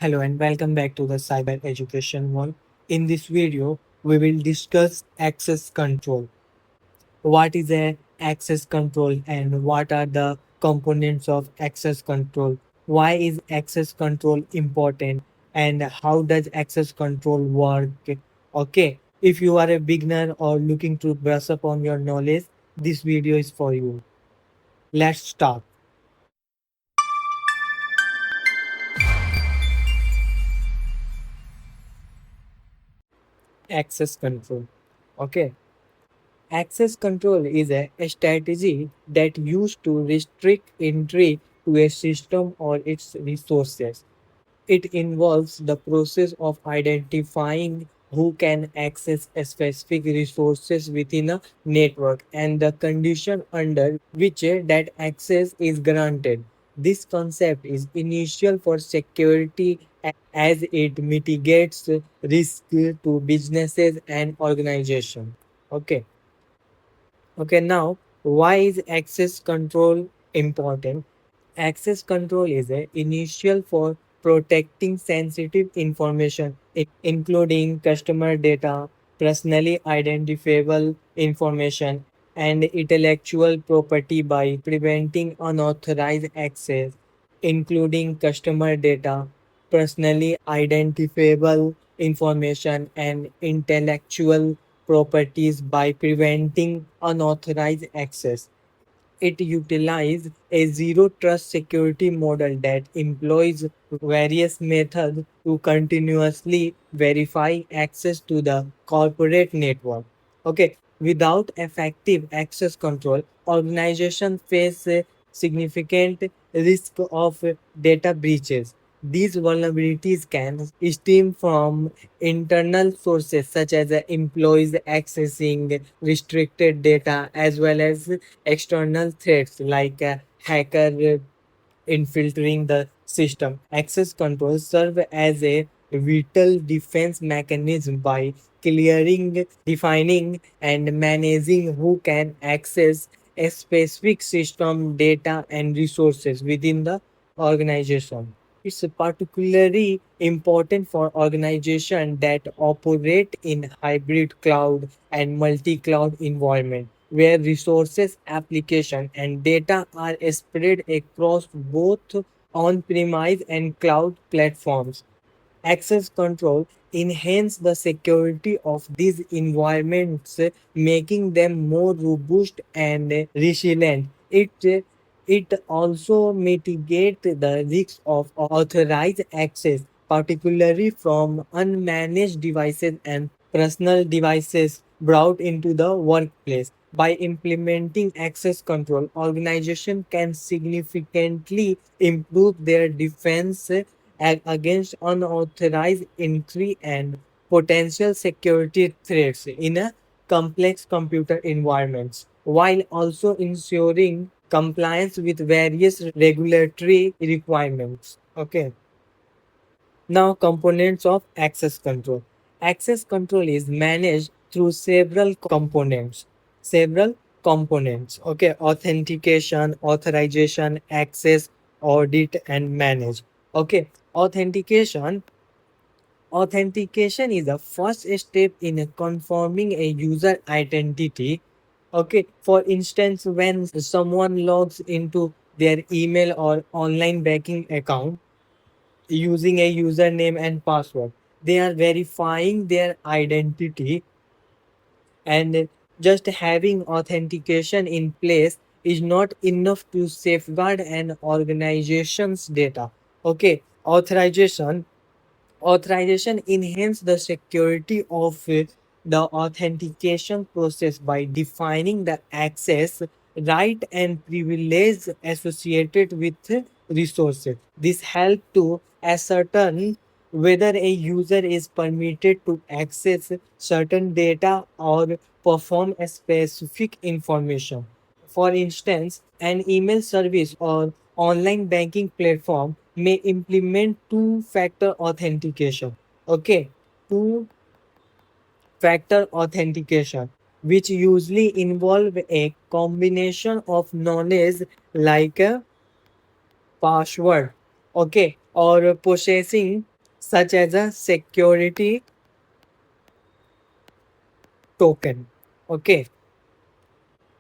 Hello and welcome back to the Cyber Education One. In this video, we will discuss access control. What is a access control and what are the components of access control? Why is access control important and how does access control work? Okay, if you are a beginner or looking to brush up on your knowledge, this video is for you. Let's start. Access control. Okay. Access control is a strategy that used to restrict entry to a system or its resources. It involves the process of identifying who can access a specific resources within a network and the condition under which that access is granted. This concept is initial for security as it mitigates risk to businesses and organizations. Okay. Okay, now why is access control important? Access control is a initial for protecting sensitive information, including customer data, personally identifiable information, and intellectual property by preventing unauthorized access, including customer data, personally identifiable information, and intellectual properties by preventing unauthorized access. It utilizes a zero trust security model that employs various methods to continuously verify access to the corporate network. Okay, without effective access control, organizations face a significant risk of data breaches. These vulnerabilities can stem from internal sources such as employees accessing restricted data as well as external threats like hacker infiltrating the system. Access controls serve as a vital defense mechanism by clearing, defining, and managing who can access a specific system, data, and resources within the organization. It's particularly important for organizations that operate in hybrid cloud and multi-cloud environment where resources, application, and data are spread across both on-premise and cloud platforms. Access control enhance the security of these environments, making them more robust and resilient. It also mitigates the risk of authorized access, particularly from unmanaged devices and personal devices brought into the workplace. By implementing access control, organization can significantly improve their defense against unauthorized entry and potential security threats in a complex computer environments, while also ensuring compliance with various regulatory requirements. Okay. Now, components of access control. Access control is managed through several components. Several components. Okay, authentication, authorization, access, audit, and manage. Okay, authentication is the first step in confirming a user identity. Okay, for instance, when someone logs into their email or online banking account using a username and password, they are verifying their identity, and just having authentication in place is not enough to safeguard an organization's data. Okay, authorization enhance the security of the authentication process by defining the access right and privilege associated with resources. This help to ascertain whether a user is permitted to access certain data or perform a specific information. For instance, an email service or online banking platform may implement two-factor authentication. Okay, two-factor authentication, which usually involve a combination of knowledge like a password. Okay, or possessing, such as a security token, okay,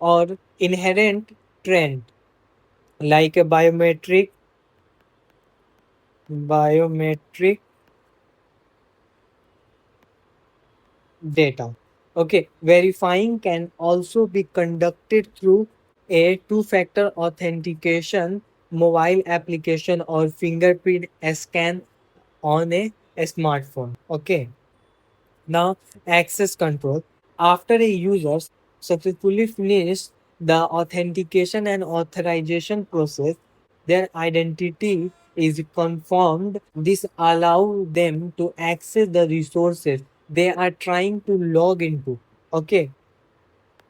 or inherent trend like a biometric data. Okay, verifying can also be conducted through a two-factor authentication mobile application or fingerprint scan on a smartphone. Okay, now access control. After a user successfully finishes the authentication and authorization process, their identity is confirmed. This allows them to access the resources they are trying to log into. Okay,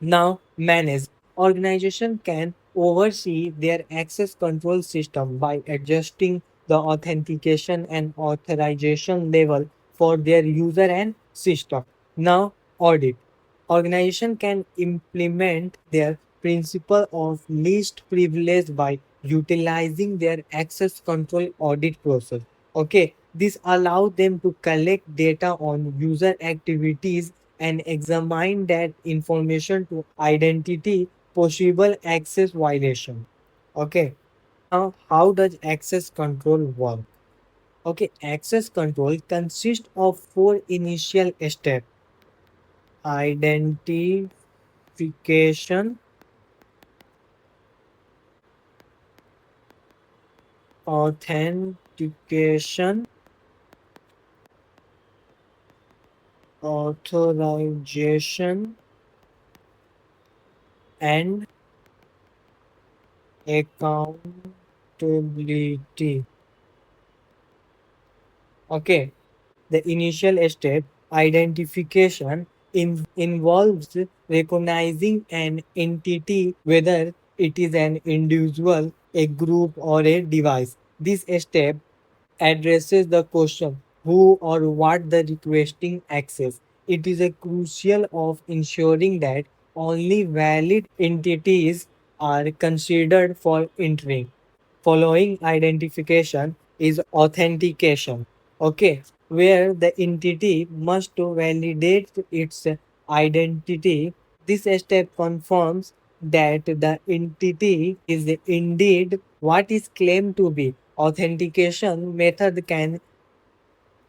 now manage. Organization can oversee their access control system by adjusting the authentication and authorization level for their user and system. Now audit. Organization can implement their principle of least privilege by utilizing their access control audit process. Okay, this allows them to collect data on user activities and examine that information to identity possible access violation. Okay, now how does access control work? Okay, access control consists of four initial steps: identification, authentication, authorization, and accountability. Okay, the initial step, identification, involves recognizing an entity, whether it is an individual, a group, or a device. This step addresses the question who or what the requesting access. It is a crucial of ensuring that only valid entities are considered for entering. Following identification is authentication. Okay, where the entity must to validate its identity. This step confirms that the entity is indeed what is claimed to be. Authentication method can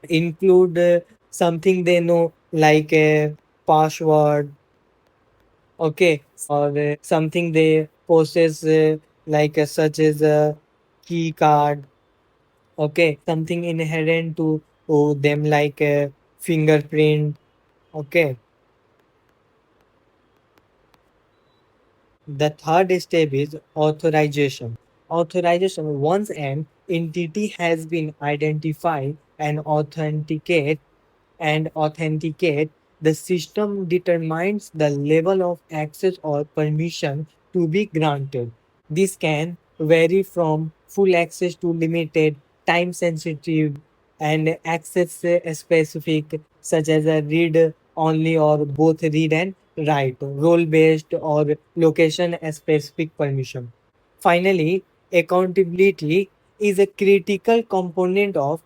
include something they know like a password, okay, or something they possess like such as a key card, okay, something inherent to them like a fingerprint, okay. The third step is authorization. Authorization, once an entity has been identified and authenticate, the system determines the level of access or permission to be granted. This can vary from full access to limited, time sensitive, and access specific, such as a read only or both read and write, role based or location specific permission. Finally, accountability is a critical component of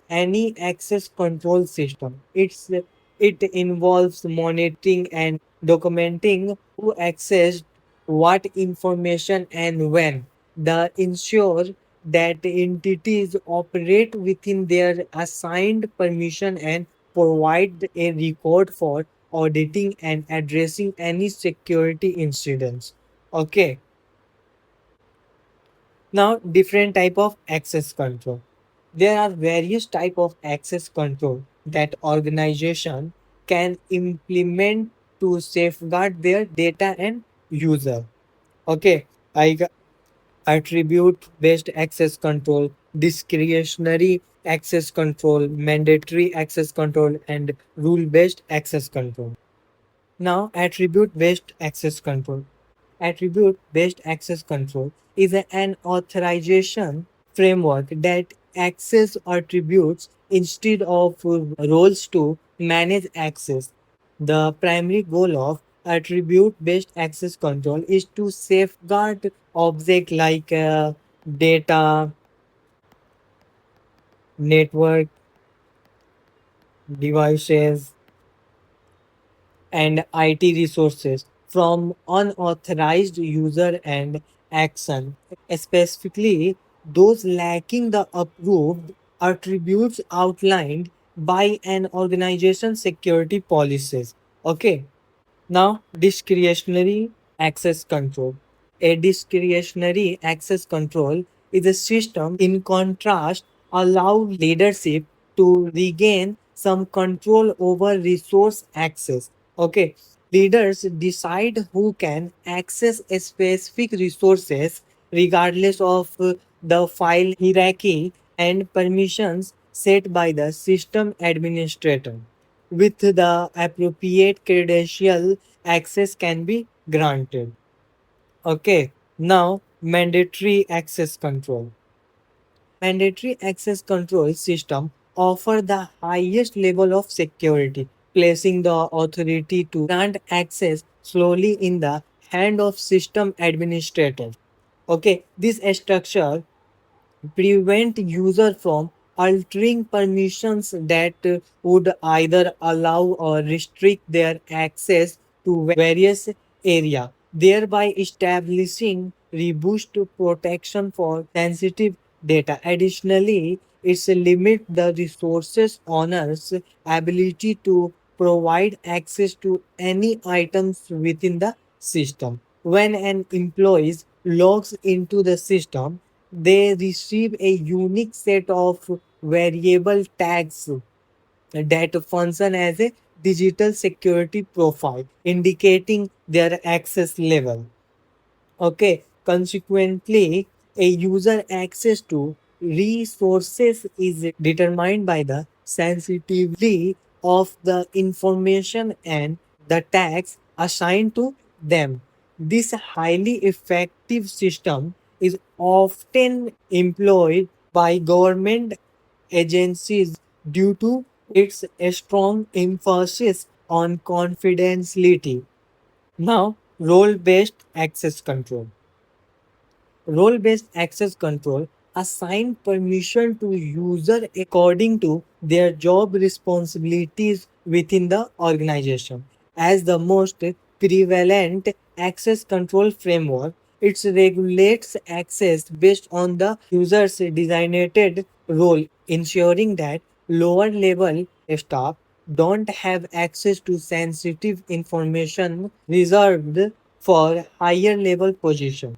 any access control system. It involves monitoring and documenting who accessed what information and when. The ensure that entities operate within their assigned permission and provide a record for auditing and addressing any security incidents. Okay, now different type of access control. There are various type of access control that organization can implement to safeguard their data and user. Okay, I attribute based access control, discretionary access control, mandatory access control, and rule based access control. Now, attribute based access control. Attribute based access control is an authorization framework that access attributes instead of roles to manage access. The primary goal of attribute based access control is to safeguard objects like data, network devices, and IT resources from unauthorized user and action, specifically those lacking the approved attributes outlined by an organization security policies. Okay. Now, discretionary access control. A discretionary access control is a system, in contrast, allow leadership to regain some control over resource access. Okay, leaders decide who can access a specific resources regardless of the file hierarchy and permissions set by the system administrator. With the appropriate credential, access can be granted. Okay, now mandatory access control. Mandatory access control system offer the highest level of security, placing the authority to grant access solely in the hand of system administrator. Okay, this structure prevent user from altering permissions that would either allow or restrict their access to various area, thereby establishing robust protection for sensitive data. Additionally, it's limit the resources owner's ability to provide access to any items within the system. When an employee logs into the system, they receive a unique set of variable tags that function as a digital security profile, indicating their access level. Okay, consequently, a user access to resources is determined by the sensitivity of the information and the tags assigned to them. This highly effective system is often employed by government agencies due to its strong emphasis on confidentiality. Now, role based access control. Role based access control assign permission to user according to their job responsibilities within the organization. As the most prevalent access control framework, it regulates access based on the user's designated role, ensuring that lower level staff don't have access to sensitive information reserved for higher level positions.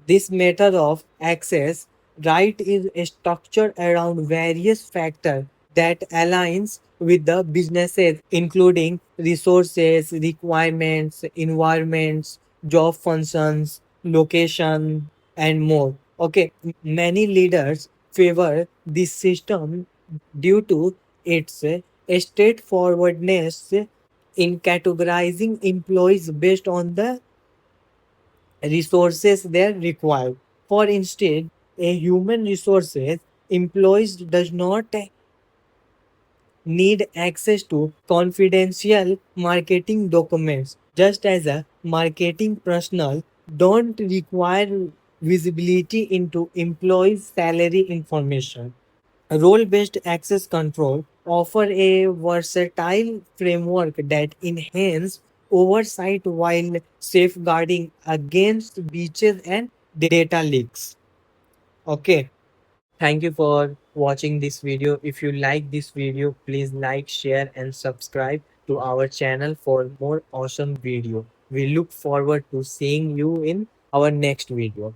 This method of access right is structured around various factors that aligns with the businesses, including resources, requirements, environments, job functions, location, and more. Okay, many leaders favor this system due to its straightforwardness in categorizing employees based on the resources they require. For instance, a human resources employees does not need access to confidential marketing documents, just as a marketing personnel don't require visibility into employees' salary information. Role-based access control offer a versatile framework that enhance oversight while safeguarding against breaches and data leaks. Okay, thank you for watching this video. If you like this video, please like, share and subscribe to our channel for more awesome video. We look forward to seeing you in our next video.